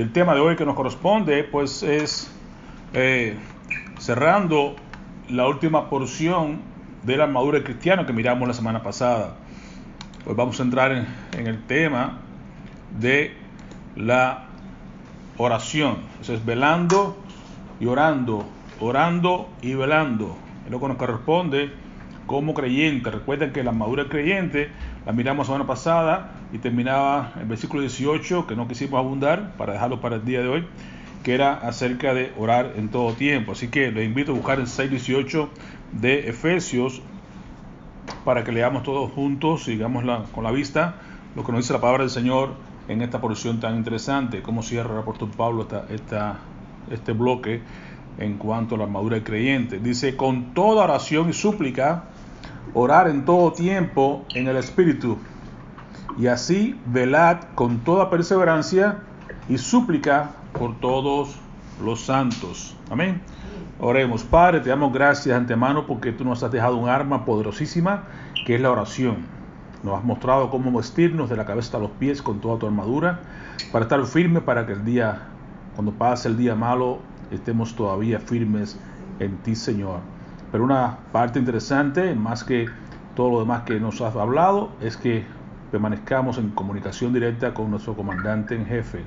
el tema de hoy que nos corresponde pues es cerrando la última porción de la armadura del cristiano que miramos la semana pasada. Pues vamos a entrar en el tema de la oración. Eso es velando y orando, orando y velando. Es lo que nos corresponde como creyente. Recuerden que la armadura del creyente la miramos la semana pasada y terminaba el versículo 18, que no quisimos abundar para dejarlo para el día de hoy, que era acerca de orar en todo tiempo. Así que les invito a buscar el 6:18 de Efesios para que leamos todos juntos, sigamos con la vista lo que nos dice la palabra del Señor en esta porción tan interesante, cómo cierra el apóstol Pablo este bloque en cuanto a la armadura del creyente. Dice: con toda oración y súplica, orar en todo tiempo en el Espíritu, y así velad con toda perseverancia y súplica por todos los santos. Amén. Oremos. Padre, te damos gracias de antemano porque tú nos has dejado un arma poderosísima que es la oración. Nos has mostrado cómo vestirnos de la cabeza hasta los pies con toda tu armadura para estar firmes, para que cuando pase el día malo, estemos todavía firmes en ti, Señor. Pero una parte interesante, más que todo lo demás que nos has hablado, es que permanezcamos en comunicación directa con nuestro comandante en jefe,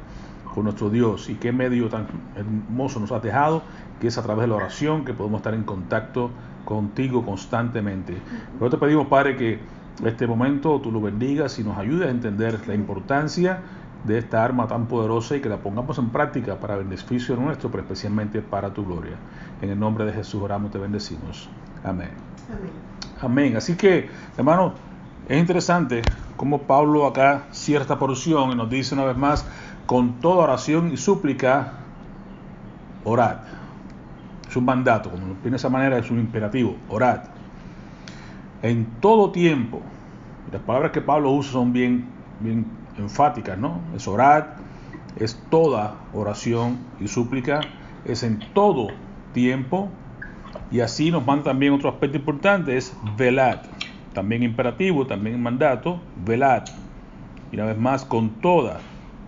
con nuestro Dios. Y qué medio tan hermoso nos has dejado, que es a través de la oración que podemos estar en contacto contigo constantemente. Pero te pedimos, Padre, que este momento tú lo bendigas y nos ayudes a entender la importancia de esta arma tan poderosa y que la pongamos en práctica para beneficio nuestro, pero especialmente para tu gloria. En el nombre de Jesús oramos y te bendecimos. Amén. Amén. Amén. Así que, hermano, es interesante cómo Pablo acá cierra esta porción y nos dice una vez más: con toda oración y súplica, orad. Es un mandato, como de esa manera es un imperativo, orad. En todo tiempo. Las palabras que Pablo usa son bien enfáticas, ¿no? Es orad, es toda oración y súplica, es en todo tiempo. Y así nos manda también otro aspecto importante, es velad. También imperativo, también mandato, velad. Y una vez más, con toda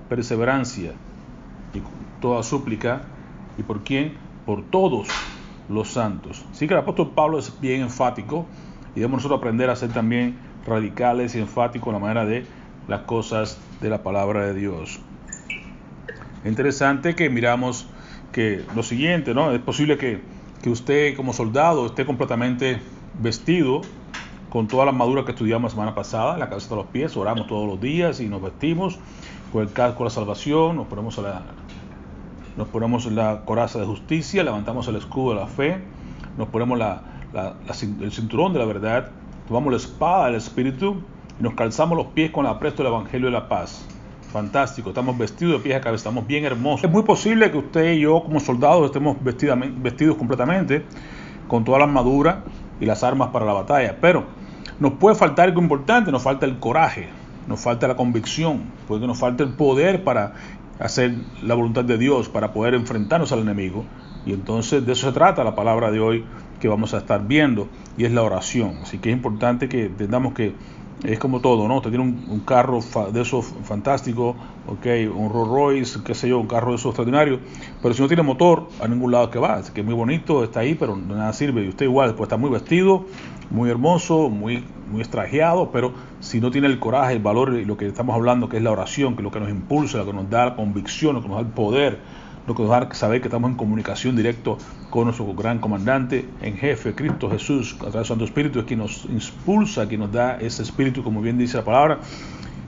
perseverancia y con toda súplica. ¿Y por quién? Por todos los santos. Así que el apóstol Pablo es bien enfático y debemos nosotros aprender a ser también radicales y enfáticos en la manera de las cosas de la palabra de Dios. Es interesante que miramos que lo siguiente, ¿no? Es posible que usted como soldado esté completamente vestido con toda la armadura que estudiamos la semana pasada, la cabeza hasta los pies, oramos todos los días y nos vestimos con el casco de la salvación, nos ponemos la coraza de justicia, levantamos el escudo de la fe, nos ponemos el cinturón de la verdad, tomamos la espada del Espíritu y nos calzamos los pies con el apresto del Evangelio de la paz. Fantástico, estamos vestidos de pies a cabeza, estamos bien hermosos. Es muy posible que usted y yo como soldados estemos vestidos completamente con toda la armadura y las armas para la batalla, pero nos puede faltar algo importante, nos falta el coraje, nos falta la convicción, puede que nos falte el poder para hacer la voluntad de Dios, para poder enfrentarnos al enemigo. Y entonces de eso se trata la palabra de hoy que vamos a estar viendo, y es la oración. Así que es importante que entendamos que es como todo, ¿no? Usted tiene un carro de esos fantástico, un Rolls Royce, qué sé yo, un carro de esos extraordinario, pero si no tiene motor, a ningún lado que va. Así que es muy bonito, está ahí, pero de nada sirve. Y usted igual, pues está muy vestido, muy hermoso, muy estrajeado, pero si no tiene el coraje, el valor y lo que estamos hablando, que es la oración, que es lo que nos impulsa, lo que nos da la convicción, lo que nos da el poder, lo que nos da saber que estamos en comunicación directa con nuestro gran comandante en jefe, Cristo Jesús, a través del Santo Espíritu, es quien nos impulsa, quien nos da ese espíritu, como bien dice la palabra,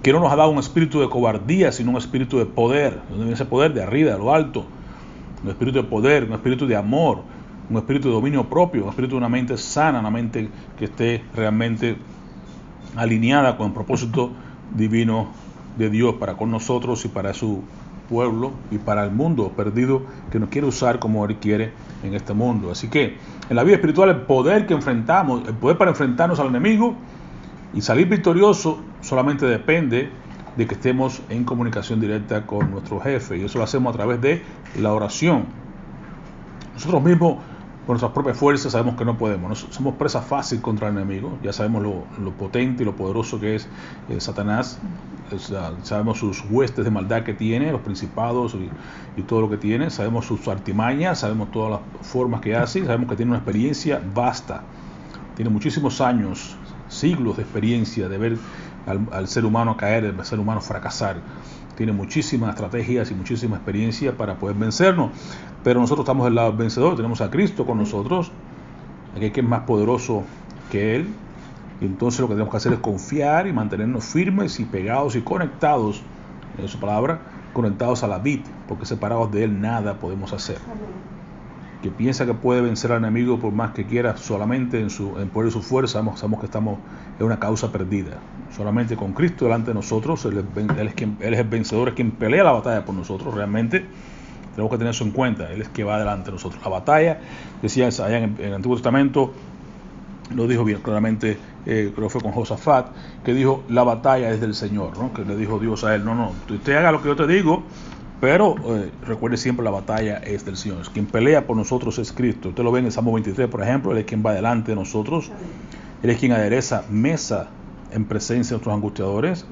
que no nos ha dado un espíritu de cobardía, sino un espíritu de poder, donde viene ese poder de arriba, de lo alto, un espíritu de poder, un espíritu de amor, un espíritu de dominio propio, un espíritu de una mente sana, una mente que esté realmente alineada con el propósito divino de Dios para con nosotros y para su pueblo y para el mundo perdido que nos quiere usar como Él quiere en este mundo. Así que en la vida espiritual el poder para enfrentarnos al enemigo y salir victorioso solamente depende de que estemos en comunicación directa con nuestro jefe, y eso lo hacemos a través de la oración. Nosotros mismos con nuestras propias fuerzas sabemos que no podemos. Somos presa fácil contra el enemigo. Ya sabemos lo potente y lo poderoso que es Satanás. Sabemos sus huestes de maldad que tiene, los principados y todo lo que tiene. Sabemos sus artimañas, sabemos todas las formas que hace. Sabemos que tiene una experiencia vasta. Tiene muchísimos años, siglos de experiencia de ver al ser humano caer, al ser humano fracasar. Tiene muchísimas estrategias y muchísima experiencia para poder vencernos, pero nosotros estamos del lado del vencedor. Tenemos a Cristo con nosotros, aquel que es más poderoso que Él, y entonces lo que tenemos que hacer es confiar y mantenernos firmes y pegados y conectados, en su palabra, conectados a la vid, porque separados de Él nada podemos hacer. Que piensa que puede vencer al enemigo por más que quiera, solamente en poder de su fuerza, sabemos que estamos en una causa perdida. Solamente con Cristo delante de nosotros, Él es el vencedor, es quien pelea la batalla por nosotros. Realmente tenemos que tener eso en cuenta. Él es que va delante de nosotros. La batalla, decía allá en el Antiguo Testamento, lo dijo bien claramente, creo que fue con Josafat, que dijo: la batalla es del Señor, ¿no? Que le dijo Dios a él: no, usted haga lo que yo te digo, pero recuerde siempre, la batalla es del Señor. Quien pelea por nosotros es Cristo. Usted lo ve en el Salmo 23, por ejemplo. Él es quien va delante de nosotros. Él es quien adereza mesa en presencia de nuestros angustiadores.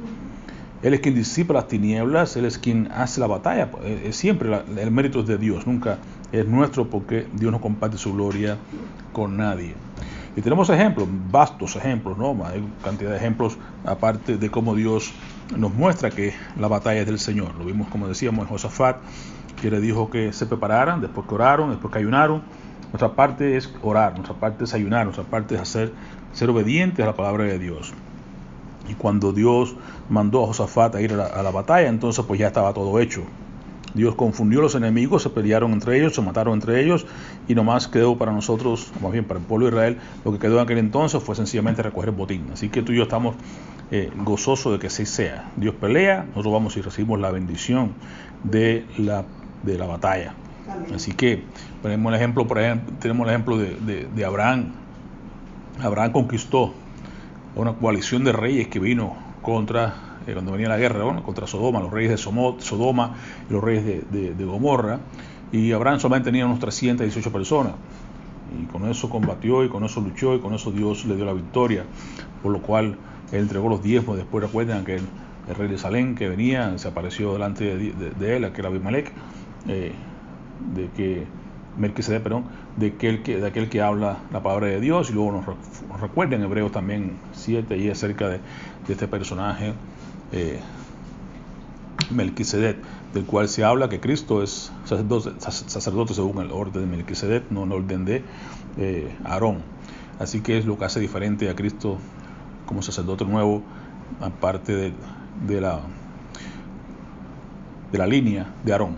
Él es quien disipa las tinieblas. Él es quien hace la batalla. Siempre el mérito es de Dios, nunca es nuestro, porque Dios no comparte su gloria con nadie. Y tenemos ejemplos, vastos ejemplos, ¿no? Hay cantidad de ejemplos, aparte de cómo Dios nos muestra que la batalla es del Señor. Lo vimos, como decíamos, en Josafat, que le dijo que se prepararan, después que oraron, después que ayunaron. Nuestra parte es orar, nuestra parte es ayunar, nuestra parte es ser obedientes a la palabra de Dios. Y cuando Dios mandó a Josafat a ir a la batalla, entonces pues ya estaba todo hecho. Dios confundió a los enemigos, se pelearon entre ellos, se mataron entre ellos, y nomás quedó para nosotros, más bien para el pueblo de Israel, lo que quedó en aquel entonces fue sencillamente recoger el botín. Así que tú y yo estamos gozosos de que así sea. Dios pelea, nosotros vamos y recibimos la bendición de la batalla. Así que tenemos el ejemplo de Abraham. Abraham conquistó una coalición de reyes que vino contra cuando venía la guerra, ¿no? Contra Sodoma, los reyes de Sodoma y los reyes de Gomorra, y Abraham solamente tenía unos 318 personas, y con eso combatió, y con eso luchó, y con eso Dios le dio la victoria, por lo cual él entregó los diezmos. Después recuerdan que el rey de Salem que venía, se apareció delante de él, aquel Abimelech, Melquisedec, de aquel que habla la palabra de Dios. Y luego nos recuerda en Hebreos también 7 y acerca de este personaje, Melquisedec, del cual se habla que Cristo es sacerdote según el orden de Melquisedec, no el orden de Aarón. Así que es lo que hace diferente a Cristo como sacerdote nuevo, aparte de la línea de Aarón.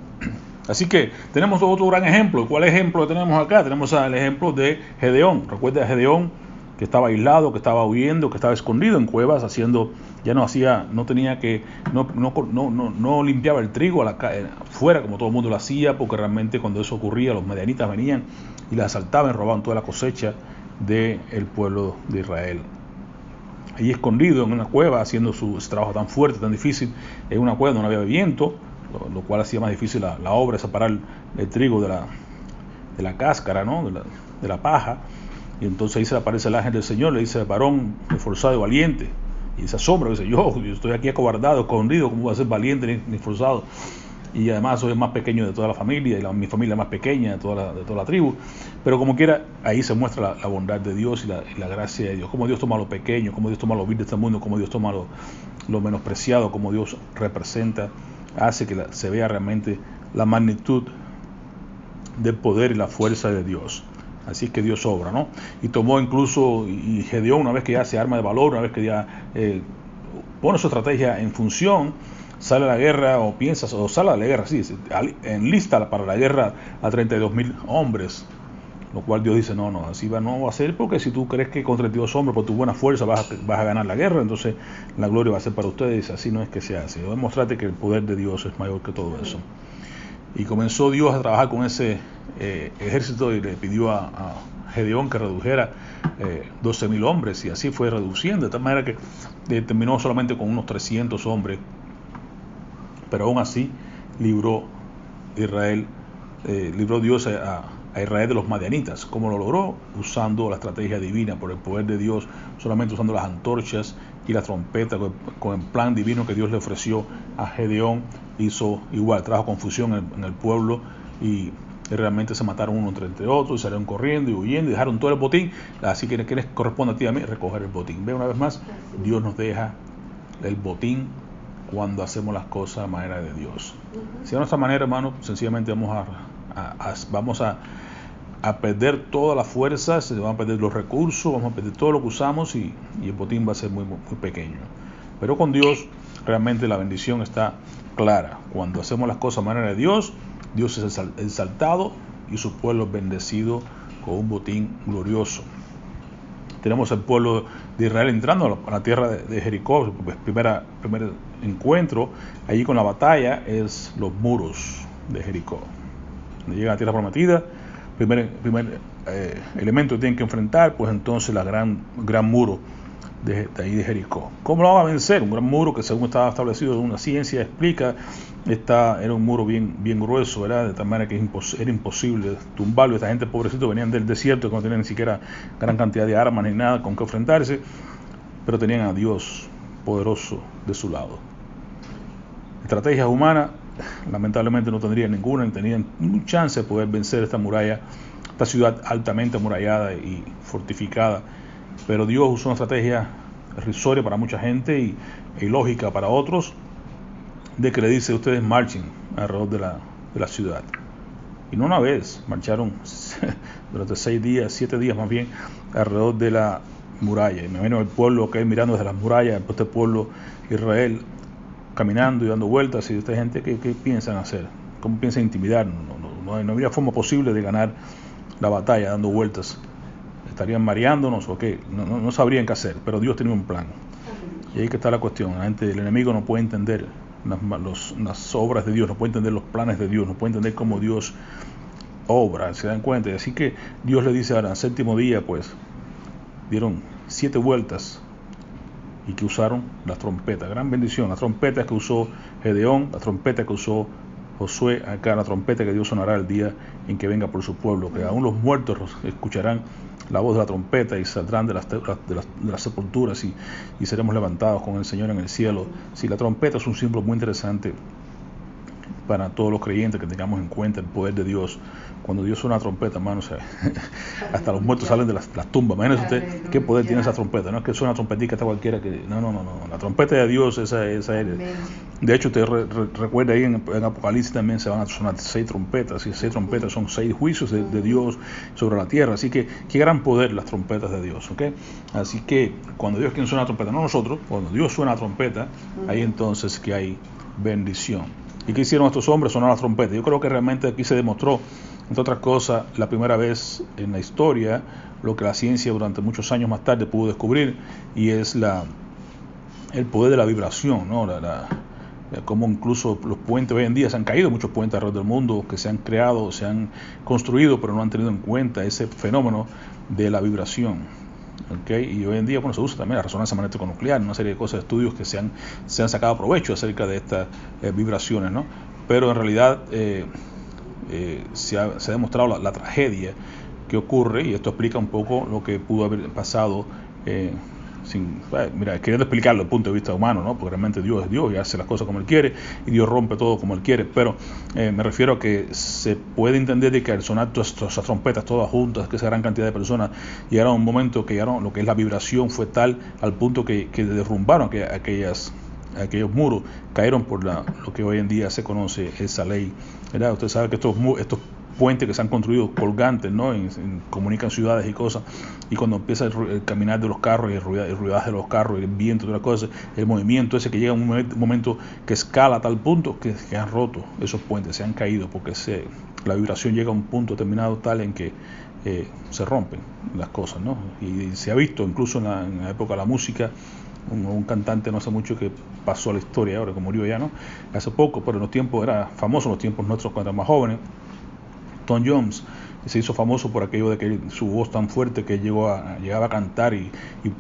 Así que tenemos otro gran ejemplo. ¿Cuál ejemplo tenemos acá? Tenemos el ejemplo de Gedeón. Recuerda a Gedeón, que estaba aislado, que estaba huyendo, que estaba escondido en cuevas, no limpiaba el trigo fuera como todo el mundo lo hacía, porque realmente cuando eso ocurría, los madianitas venían y le asaltaban y robaban toda la cosecha del pueblo de Israel. Allí escondido en una cueva, haciendo su trabajo tan fuerte, tan difícil, en una cueva donde no había viento, lo cual hacía más difícil la obra, separar el trigo de la cáscara, ¿no? de la paja. Y entonces ahí se le aparece el ángel del Señor, le dice: varón esforzado y valiente. Y se asombra, dice: yo estoy aquí acobardado, escondido, ¿cómo voy a ser valiente ni esforzado? Y además soy el más pequeño de toda la familia, y mi familia más pequeña de toda la tribu. Pero como quiera, ahí se muestra la bondad de Dios y la gracia de Dios. Cómo Dios toma lo pequeño, cómo Dios toma lo vil de este mundo, cómo Dios toma lo menospreciado, cómo Dios representa, hace que se vea realmente la magnitud del poder y la fuerza de Dios. Así es que Dios obra, ¿no? Y tomó incluso, y Gedeón, una vez que ya se arma de valor, una vez que ya pone su estrategia en función, sale a la guerra, sale a la guerra, sí, enlista para la guerra a 32,000 hombres, lo cual Dios dice: no, así no va a ser, porque si tú crees que con 32 hombres, por tu buena fuerza, vas a ganar la guerra, entonces la gloria va a ser para ustedes. Así no es que se hace. Voy a mostrarte que el poder de Dios es mayor que todo eso. Y comenzó Dios a trabajar con ese ejército, y le pidió a Gedeón que redujera 12,000 hombres, y así fue reduciendo, de tal manera que terminó solamente con unos 300 hombres, pero aún así libró Dios a a Israel de los madianitas. ¿Cómo lo logró? Usando la estrategia divina, por el poder de Dios, solamente usando las antorchas y la trompeta, con el plan divino que Dios le ofreció a Gedeón. Hizo igual, trajo confusión en el pueblo y realmente se mataron unos entre otros y salieron corriendo y huyendo y dejaron todo el botín. Así que les corresponde a ti y a mí recoger el botín. Ve, una vez más, Dios nos deja el botín cuando hacemos las cosas de manera de Dios. Si de nuestra manera, hermano, sencillamente vamos a perder todas las fuerzas, se van a perder los recursos, vamos a perder todo lo que usamos y el botín va a ser muy, muy pequeño. Pero con Dios realmente la bendición está clara. Cuando hacemos las cosas de manera de Dios, Dios es exaltado y su pueblo es bendecido con un botín glorioso. Tenemos el pueblo de Israel entrando a la tierra de Jericó. Primer encuentro allí con la batalla es los muros de Jericó. Cuando llega a la tierra prometida, primer elemento que tienen que enfrentar, pues entonces la gran muro de ahí de Jericó. ¿Cómo lo van a vencer? Un gran muro que, según estaba establecido en una ciencia, explica, era un muro bien grueso, ¿verdad? De tal manera que era imposible tumbarlo. Esta gente pobrecito venían del desierto, que no tenían ni siquiera gran cantidad de armas ni nada con que enfrentarse, pero tenían a Dios poderoso de su lado. Estrategias humanas, lamentablemente no tendrían ninguna, ni tenían ningún chance de poder vencer esta muralla, esta ciudad altamente amurallada y fortificada. Pero Dios usó una estrategia irrisoria para mucha gente y ilógica para otros, de que le dice: ustedes marchen alrededor de la ciudad. Y no una vez, marcharon durante 6 días, 7 días más bien, alrededor de la muralla. Y me imagino el pueblo que mirando desde las murallas, este pueblo Israel, caminando y dando vueltas. Y esta gente, ¿qué piensan hacer? ¿Cómo piensan intimidar? No habría forma posible de ganar la batalla dando vueltas. ¿Estarían mareándonos o qué? No sabrían qué hacer, pero Dios tenía un plan. Y ahí que está la cuestión. El enemigo no puede entender las obras de Dios, no puede entender los planes de Dios, no puede entender cómo Dios obra, ¿se dan cuenta? Así que Dios le dice ahora, al 7º día, pues, dieron 7 vueltas y que usaron las trompetas. Gran bendición, las trompetas que usó Gedeón, la trompeta que usó Josué, acá la trompeta que Dios sonará el día en que venga por su pueblo, que aún los muertos escucharán la voz de la trompeta y saldrán de las sepulturas y seremos levantados con el Señor en el cielo. Sí, la trompeta es un símbolo muy interesante para todos los creyentes, que tengamos en cuenta el poder de Dios. Cuando Dios suena la trompeta, hermano, hasta los muertos salen de las tumbas. Imagínese usted qué poder tiene esa trompeta. No es que suena una trompetica hasta cualquiera que... No. La trompeta de Dios, esa es. De hecho, usted recuerda ahí en Apocalipsis también se van a sonar 6 trompetas. Y 6 trompetas son 6 juicios de Dios sobre la tierra. Así que, qué gran poder las trompetas de Dios, ¿ok? Así que, cuando Dios quiere sonar la trompeta, no nosotros, cuando Dios suena la trompeta, ahí entonces que hay bendición. ¿Y qué hicieron estos hombres? Sonar la trompeta. Yo creo que realmente aquí se demostró, entre otras cosas, la primera vez en la historia, lo que la ciencia durante muchos años más tarde pudo descubrir, y es el poder de la vibración, ¿no? Como incluso los puentes hoy en día se han caído, muchos puentes alrededor del mundo que se han creado, se han construido, pero no han tenido en cuenta ese fenómeno de la vibración. Okay. Y hoy en día, se usa también la resonancia magnética nuclear, una serie de cosas, estudios que se han sacado provecho acerca de estas vibraciones, ¿no? Pero en realidad se ha demostrado la tragedia que ocurre, y esto explica un poco lo que pudo haber pasado queriendo explicarlo desde el punto de vista humano, ¿no? Porque realmente Dios es Dios y hace las cosas como Él quiere, y Dios rompe todo como Él quiere, pero me refiero a que se puede entender de que al sonar todas esas trompetas todas juntas, que esa gran cantidad de personas, llegaron a un momento que llegaron, lo que es la vibración fue tal al punto que derrumbaron aquellos muros, cayeron por lo que hoy en día se conoce esa ley, ¿verdad? Usted sabe que estos puentes que se han construido colgantes, ¿no? Comunican ciudades y cosas, y cuando empieza el caminar de los carros y el ruidaje de los carros y el viento y todas las cosas, el movimiento ese que llega a un momento que escala a tal punto que han roto esos puentes, se han caído, porque la vibración llega a un punto determinado tal en que se rompen las cosas, ¿no? Y se ha visto incluso en la época de la música, un cantante no hace mucho que pasó a la historia ahora, que murió ya, ¿no? Hace poco, pero en los tiempos, era famoso en los tiempos nuestros cuando éramos más jóvenes, Tom Jones, se hizo famoso por aquello de que su voz tan fuerte que llegaba a cantar y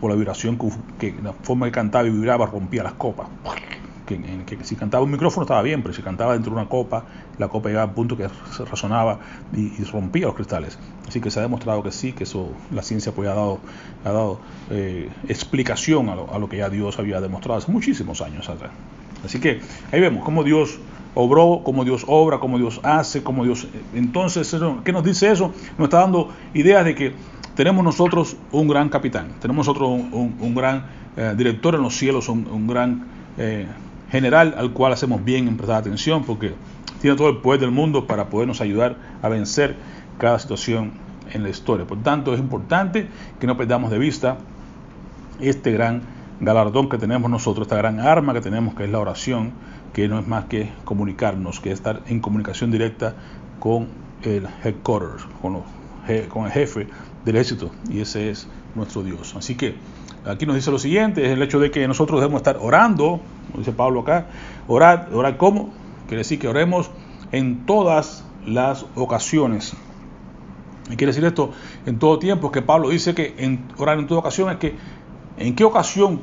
por la vibración, que la forma que cantaba y vibraba rompía las copas, que si cantaba un micrófono estaba bien, pero si cantaba dentro de una copa, la copa llegaba al punto que resonaba y rompía los cristales. Así que se ha demostrado que sí, que eso la ciencia pues ha dado explicación a lo que ya Dios había demostrado hace muchísimos años atrás. Así que ahí vemos cómo Dios obró, cómo Dios obra, cómo Dios hace, cómo Dios... Entonces, ¿qué nos dice eso? Nos está dando ideas de que tenemos nosotros un gran capitán, tenemos nosotros un gran director en los cielos, un gran general al cual hacemos bien en prestar atención, porque tiene todo el poder del mundo para podernos ayudar a vencer cada situación en la historia. Por tanto, es importante que no perdamos de vista este gran galardón que tenemos nosotros, esta gran arma que tenemos, que es la oración, que no es más que comunicarnos, que estar en comunicación directa con el headquarters, con el jefe del ejército, y ese es nuestro Dios. Así que aquí nos dice lo siguiente, es el hecho de que nosotros debemos estar orando, como dice Pablo acá. Orar ¿cómo? Quiere decir que oremos en todas las ocasiones. Y quiere decir esto en todo tiempo, que Pablo dice que orar en toda ocasión es que en qué ocasión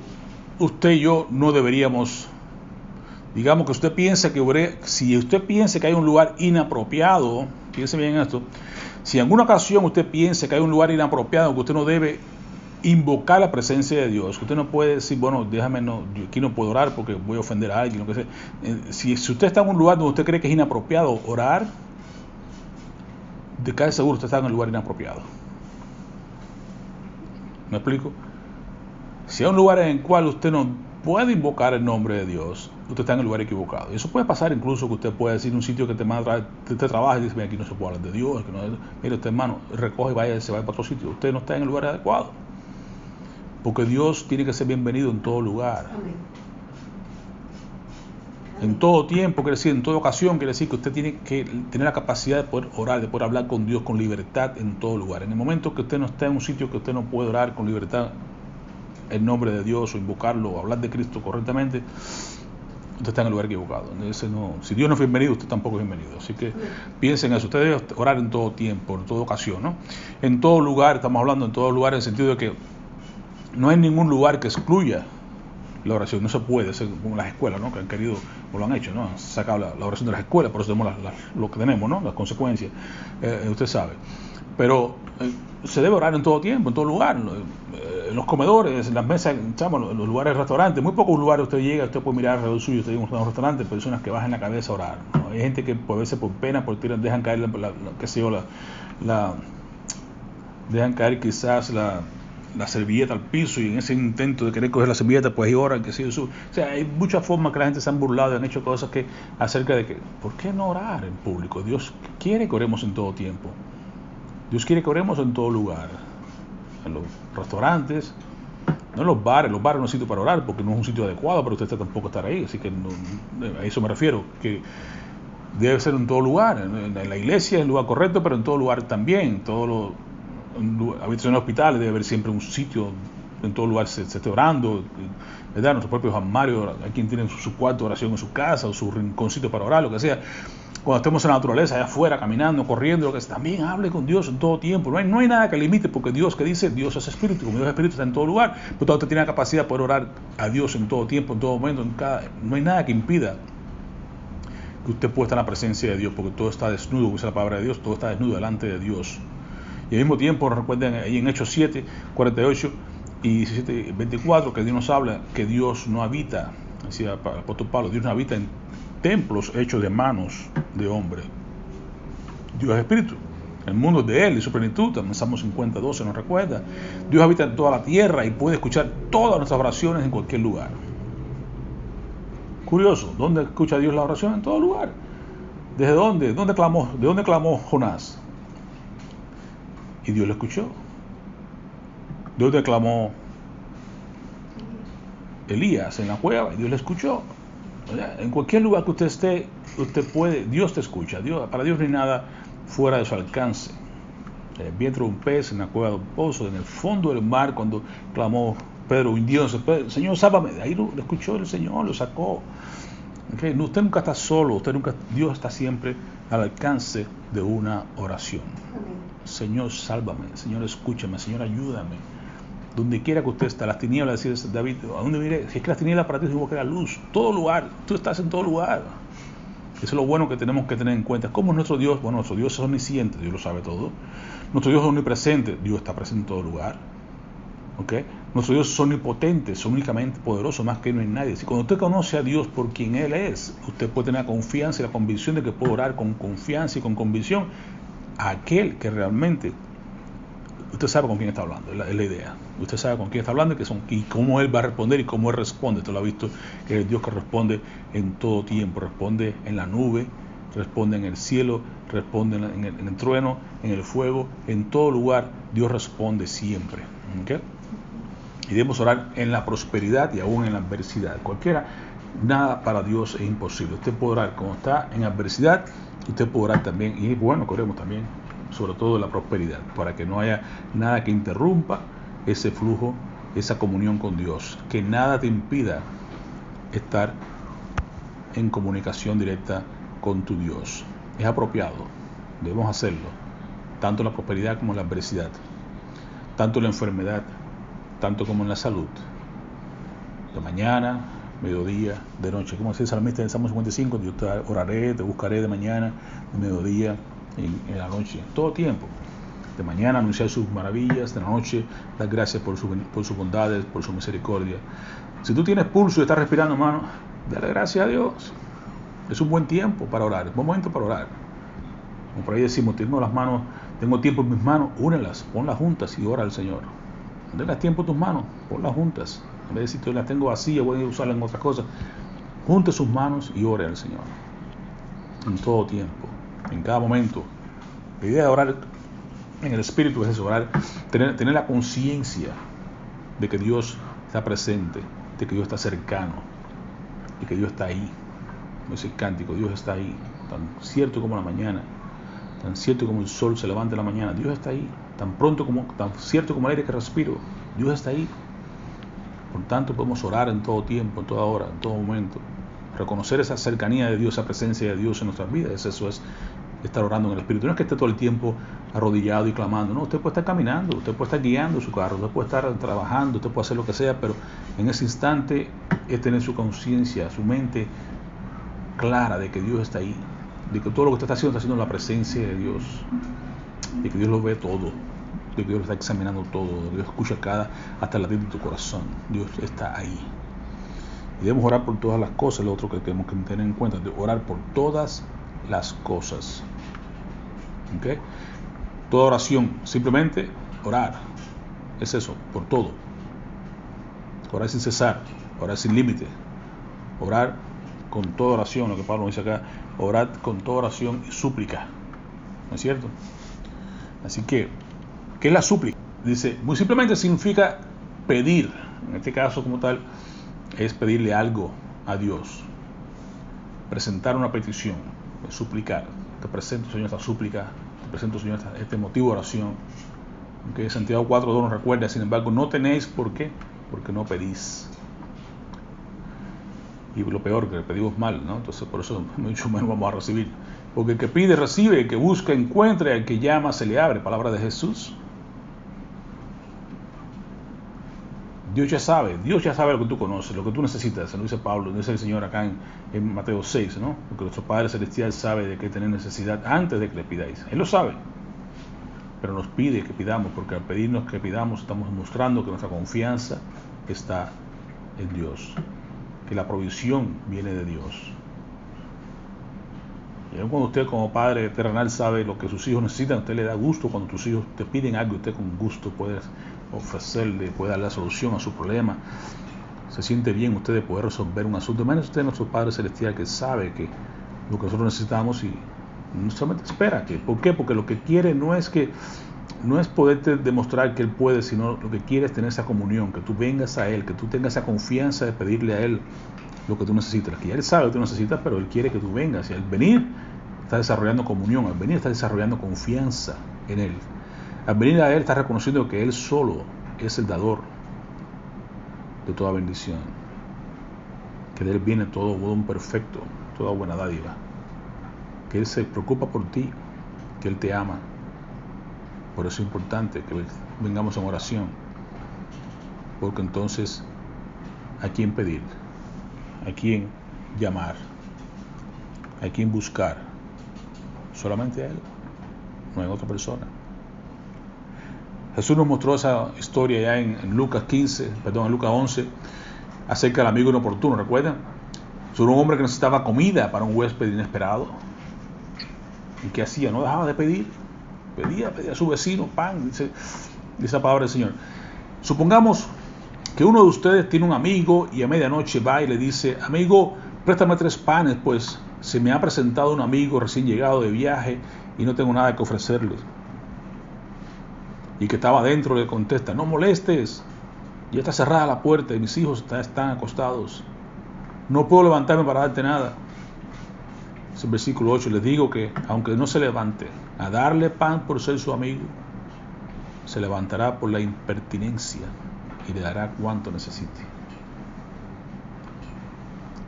usted y yo no deberíamos, digamos que usted piensa que si usted piensa que hay un lugar inapropiado, piense bien en esto, si en alguna ocasión usted piensa que hay un lugar inapropiado, que usted no debe invocar la presencia de Dios, que usted no puede decir, bueno, yo aquí no puedo orar porque voy a ofender a alguien, lo que sea. Si usted está en un lugar donde usted cree que es inapropiado orar, de caer seguro usted está en el lugar inapropiado. ¿Me explico? Si hay un lugar en el cual usted no puede invocar el nombre de Dios, usted está en el lugar equivocado. Y eso puede pasar incluso que usted pueda decir un sitio que te trabaja y dice, aquí no se puede hablar de Dios, mire usted, hermano, recoge y se va para otro sitio. Usted no está en el lugar adecuado. Porque Dios tiene que ser bienvenido en todo lugar. En todo tiempo, quiere decir, en toda ocasión, quiere decir que usted tiene que tener la capacidad de poder orar, de poder hablar con Dios con libertad en todo lugar. En el momento que usted no está en un sitio que usted no puede orar con libertad el nombre de Dios o invocarlo o hablar de Cristo correctamente, usted está en el lugar equivocado. Si Dios no es bienvenido, usted tampoco es bienvenido. Así que piensen en eso. Usted debe orar en todo tiempo, en toda ocasión, ¿no? En todo lugar, estamos hablando en todo lugar en el sentido de que no hay ningún lugar que excluya la oración. No se puede, es como las escuelas, ¿no? Que han querido o lo han hecho, ¿no? Han sacado la oración de las escuelas, por eso tenemos lo que tenemos, ¿no? Las consecuencias, usted sabe. Pero se debe orar en todo tiempo, en todo lugar, en los comedores, en las mesas, en los lugares de restaurantes. Muy pocos lugares usted llega, usted puede mirar alrededor suyo, usted llega a un restaurante, personas que bajan la cabeza a orar, ¿no? Hay gente que a veces por pena, dejan caer dejan caer quizás la servilleta al piso, y en ese intento de querer coger la servilleta, pues ahí oran, que sí, eso. O sea, hay muchas formas que la gente se han burlado y han hecho cosas acerca de que, ¿por qué no orar en público? Dios quiere que oremos en todo tiempo. Dios quiere que oremos en todo lugar. En los restaurantes, no en los bares no es un sitio para orar, porque no es un sitio adecuado para usted tampoco estar ahí. Así que a eso me refiero, que debe ser en todo lugar. En la iglesia es el lugar correcto, pero en todo lugar también. En hospitales debe haber siempre un sitio, en todo lugar se esté orando, ¿verdad? Nuestros propios armarios, hay quien tiene su cuarto de oración en su casa, o su rinconcito para orar, lo que sea. Cuando estemos en la naturaleza, allá afuera, caminando, corriendo, lo que sea, también hable con Dios en todo tiempo. No hay nada que limite, porque Dios, que dice, Dios es espíritu, como Dios es espíritu, está en todo lugar. Por tanto, usted tiene la capacidad de poder orar a Dios en todo tiempo, en todo momento, no hay nada que impida que usted pueda estar en la presencia de Dios, porque todo está desnudo, como dice la palabra de Dios, todo está desnudo delante de Dios. Y al mismo tiempo, recuerden ahí en Hechos 7, 48 y 17, 24, que Dios nos habla que Dios no habita, decía el apóstol Pablo, Dios no habita en templos hechos de manos de hombre. Dios es espíritu, el mundo es de Él y su plenitud. En Salmo 50, 12 nos recuerda. Dios habita en toda la tierra y puede escuchar todas nuestras oraciones en cualquier lugar. Curioso, ¿dónde escucha Dios la oración? En todo lugar. ¿Desde dónde? ¿De dónde clamó Jonás? Y Dios lo escuchó. ¿De dónde clamó Elías? En la cueva, y Dios lo escuchó. En cualquier lugar que usted esté, Dios te escucha. Para Dios no hay nada fuera de su alcance. En el vientre de un pez, en la cueva de un pozo, en el fondo del mar, cuando clamó Pedro, hundiéndose, Señor, sálvame. Ahí lo escuchó el Señor, lo sacó. Okay. Usted nunca está solo, Dios está siempre al alcance de una oración. Señor, sálvame, Señor, escúchame, Señor, ayúdame. donde quiera que usted está, las tinieblas, decía David, ¿a dónde iré? Si es que las tinieblas para ti es igual que la luz, todo lugar, tú estás en todo lugar. Eso es lo bueno que tenemos que tener en cuenta. ¿Cómo es nuestro Dios? Bueno, nuestro Dios es omnisciente, Dios lo sabe todo. Nuestro Dios es omnipresente, Dios está presente en todo lugar. ¿Okay? Nuestro Dios es omnipotente, es únicamente poderoso, más que no hay nadie. Si cuando usted conoce a Dios por quien Él es, usted puede tener la confianza y la convicción de que puede orar con confianza y con convicción a aquel que realmente usted sabe con quién está hablando, es la idea. Usted sabe con quién está hablando y cómo Él va a responder y cómo Él responde. Usted lo ha visto, que es el Dios que responde en todo tiempo, responde en la nube, responde en el cielo, responde en el trueno, en el fuego, en todo lugar. Dios responde siempre. ¿Okay? Y debemos orar en la prosperidad y aún en la adversidad. Cualquiera, nada para Dios es imposible. Usted puede orar cuando está en adversidad, usted puede orar también, y bueno, oremos también, sobre todo en la prosperidad, para que no haya nada que interrumpa ese flujo, esa comunión con Dios. Que nada te impida estar en comunicación directa con tu Dios. Es apropiado, debemos hacerlo, tanto en la prosperidad como en la adversidad, tanto en la enfermedad, tanto como en la salud, de mañana, mediodía, de noche. Como dice el salmista en el Salmo 55, yo te oraré, te buscaré de mañana, de mediodía, en la noche, todo tiempo. De mañana anunciar sus maravillas, de la noche dar gracias por sus bondades, por su misericordia. Si tú tienes pulso y estás respirando, hermano, dale gracias a Dios. Es un buen tiempo para orar, es un buen momento para orar. Como por ahí decimos, tengo tiempo en mis manos, únelas, ponlas juntas y ora al Señor. No tengas tiempo en tus manos, ponlas juntas. En vez de decir, las tengo vacías, voy a usarlas en otras cosas. Junte sus manos y ore al Señor. En todo tiempo, en cada momento. La idea de orar en el Espíritu es eso, orar, tener la conciencia de que Dios está presente, de que Dios está cercano, de que Dios está ahí. Como dice el cántico, Dios está ahí, tan cierto como la mañana, tan cierto como el sol se levanta en la mañana, Dios está ahí, tan cierto como el aire que respiro, Dios está ahí. Por tanto, podemos orar en todo tiempo, en toda hora, en todo momento, reconocer esa cercanía de Dios, esa presencia de Dios en nuestras vidas. Eso es estar orando en el Espíritu. No es que esté todo el tiempo arrodillado y clamando, no, usted puede estar caminando, usted puede estar guiando su carro, usted puede estar trabajando, usted puede hacer lo que sea, pero en ese instante es tener su conciencia, su mente clara de que Dios está ahí, de que todo lo que usted está haciendo en la presencia de Dios, de que Dios lo ve todo, de que Dios lo está examinando todo, de que Dios escucha hasta el latir de tu corazón. Dios está ahí. Y debemos orar por todas las cosas. Lo otro que tenemos que tener en cuenta, de orar por todas las cosas. ¿Okay? Toda oración, simplemente orar. Es eso, por todo. Orar sin cesar, orar sin límite, orar con toda oración, lo que Pablo dice acá, orar con toda oración y súplica. ¿No es cierto? Así que, ¿qué es la súplica? Dice, muy simplemente significa pedir. En este caso, como tal, es pedirle algo a Dios. Presentar una petición, suplicar. Te presento, Señor, esta súplica, te presento, Señor, este motivo de oración. Aunque Santiago 4:2 nos recuerda, sin embargo, no tenéis por qué, porque no pedís. Y lo peor, que pedimos mal, ¿no? Entonces, por eso mucho menos vamos a recibir. Porque el que pide, recibe, el que busca, encuentra, el que llama, se le abre. Palabra de Jesús. Dios ya sabe lo que tú conoces, lo que tú necesitas, lo dice Pablo, lo dice el Señor acá en Mateo 6, ¿no? Porque nuestro Padre Celestial sabe de qué tener necesidad antes de que le pidáis. Él lo sabe, pero nos pide que pidamos, porque al pedirnos que pidamos estamos mostrando que nuestra confianza está en Dios, que la provisión viene de Dios. Y aun cuando usted como Padre terrenal sabe lo que sus hijos necesitan, usted le da gusto cuando tus hijos te piden algo, usted con gusto puede ofrecerle, puede darle la solución a su problema. Se siente bien usted de poder resolver un asunto. Imagínese usted nuestro Padre Celestial, que sabe que lo que nosotros necesitamos y no solamente espera que. ¿Por qué? Porque lo que quiere no es poderte demostrar que Él puede, sino lo que quiere es tener esa comunión, que tú vengas a Él, que tú tengas esa confianza de pedirle a Él lo que tú necesitas. Que ya Él sabe lo que tú necesitas, pero Él quiere que tú vengas. Y al venir está desarrollando comunión, al venir está desarrollando confianza en Él. Al venir a Él está reconociendo que Él solo es el dador de toda bendición, que de Él viene todo don perfecto, toda buena dádiva, que Él se preocupa por ti, que Él te ama. Por eso es importante que vengamos en oración, porque entonces, ¿a quién pedir? ¿A quién llamar? ¿A quién buscar? Solamente a Él, no hay otra persona. Jesús nos mostró esa historia ya en Lucas 11, acerca del amigo inoportuno, ¿recuerdan? Sobre un hombre que necesitaba comida para un huésped inesperado. ¿Y qué hacía? No dejaba de pedir. Pedía a su vecino pan, dice la palabra del Señor. Supongamos que uno de ustedes tiene un amigo y a medianoche va y le dice: amigo, préstame 3 panes, pues se me ha presentado un amigo recién llegado de viaje y no tengo nada que ofrecerle. Y que estaba adentro le contesta: no molestes, ya está cerrada la puerta y mis hijos están acostados. No puedo levantarme para darte nada. Es el versículo 8. Les digo que aunque no se levante a darle pan por ser su amigo, se levantará por la impertinencia y le dará cuanto necesite.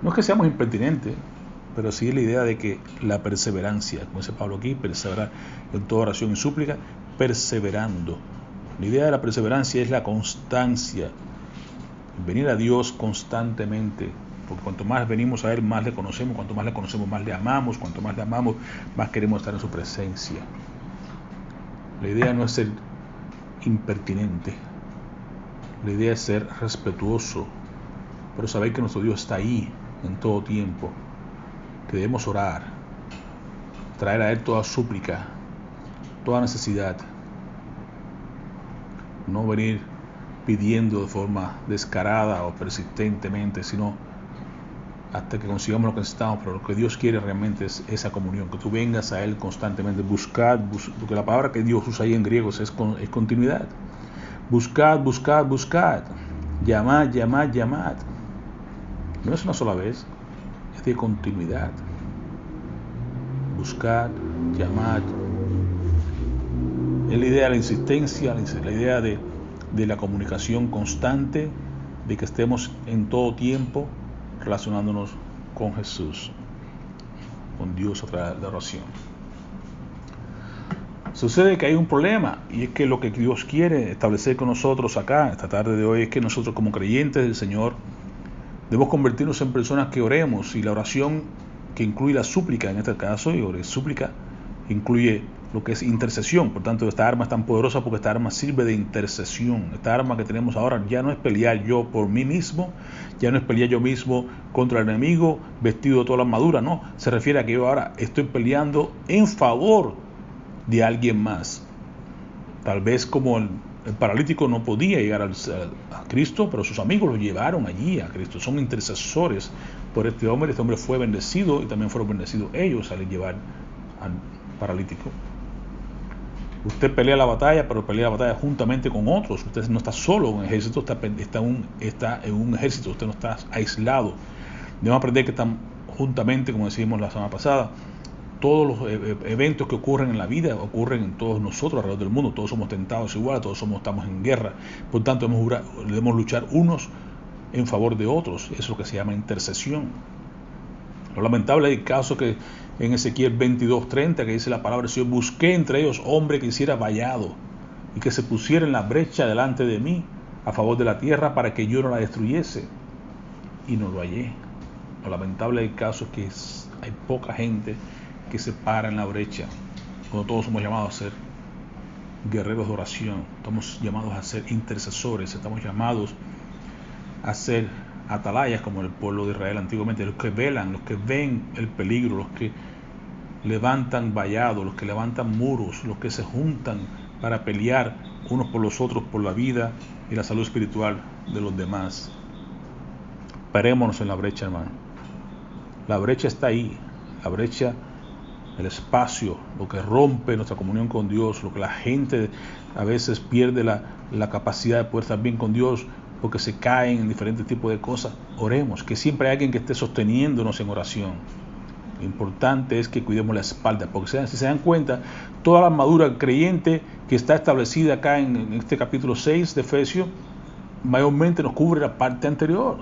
No es que seamos impertinentes, pero sí la idea de que la perseverancia, como dice Pablo aquí, perseverar en toda oración y súplica, perseverando. La idea de la perseverancia es la constancia, venir a Dios constantemente, porque cuanto más venimos a Él, más le conocemos, cuanto más le conocemos, más le amamos, cuanto más le amamos, más queremos estar en su presencia. La idea no es ser impertinente, la idea es ser respetuoso, pero saber que nuestro Dios está ahí en todo tiempo, que debemos orar, traer a Él toda súplica, toda necesidad, no venir pidiendo de forma descarada o persistentemente, sino hasta que consigamos lo que necesitamos. Pero lo que Dios quiere realmente es esa comunión, que tú vengas a Él constantemente. Buscad, porque la palabra que Dios usa ahí en griego es continuidad. Buscad, buscad, buscad. Llamad, llamad, llamad. No es una sola vez, es de continuidad. Buscad, llamad. Es la idea de la insistencia, la idea de la comunicación constante, de que estemos en todo tiempo relacionándonos con Jesús, con Dios a través de la oración. Sucede que hay un problema, y es que lo que Dios quiere establecer con nosotros acá, esta tarde de hoy, es que nosotros como creyentes del Señor debemos convertirnos en personas que oremos, y la oración, que incluye la súplica en este caso, y súplica incluye lo que es intercesión. Por tanto, esta arma es tan poderosa porque esta arma sirve de intercesión. Esta arma que tenemos ahora ya no es pelear yo por mí mismo, ya no es pelear yo mismo contra el enemigo vestido de toda la armadura, no, se refiere a que yo ahora estoy peleando en favor de alguien más. Tal vez como el paralítico no podía llegar a Cristo, pero sus amigos lo llevaron allí a Cristo. Son intercesores por este hombre fue bendecido y también fueron bendecidos ellos al llevar al paralítico. Usted pelea la batalla, pero pelea la batalla juntamente con otros. Usted no está solo en un ejército, está en un ejército, usted no está aislado. Debemos aprender que están juntamente, como decimos la semana pasada. Todos los eventos que ocurren en la vida ocurren en todos nosotros alrededor del mundo. Todos somos tentados igual, todos estamos en guerra. Por tanto, debemos luchar unos en favor de otros. Eso es lo que se llama intercesión. Lo lamentable es el caso que en Ezequiel 22:30, que dice la palabra del Señor: busqué entre ellos hombre que hiciera vallado y que se pusiera en la brecha delante de mí a favor de la tierra para que yo no la destruyese, y no lo hallé. Lo lamentable del caso es que hay poca gente que se para en la brecha, cuando todos somos llamados a ser guerreros de oración, estamos llamados a ser intercesores, estamos llamados a ser atalayas como el pueblo de Israel antiguamente, los que velan, los que ven el peligro, los que levantan vallados, los que levantan muros, los que se juntan para pelear unos por los otros por la vida y la salud espiritual de los demás. Parémonos en la brecha, hermano. La brecha está ahí, la brecha, el espacio, lo que rompe nuestra comunión con Dios, lo que la gente a veces pierde la capacidad de poder estar bien con Dios porque se caen en diferentes tipos de cosas. Oremos, que siempre hay alguien que esté sosteniéndonos en oración. Lo importante es que cuidemos la espalda, porque si se dan cuenta, toda la armadura creyente que está establecida acá en este capítulo 6 de Efesios, mayormente nos cubre la parte anterior.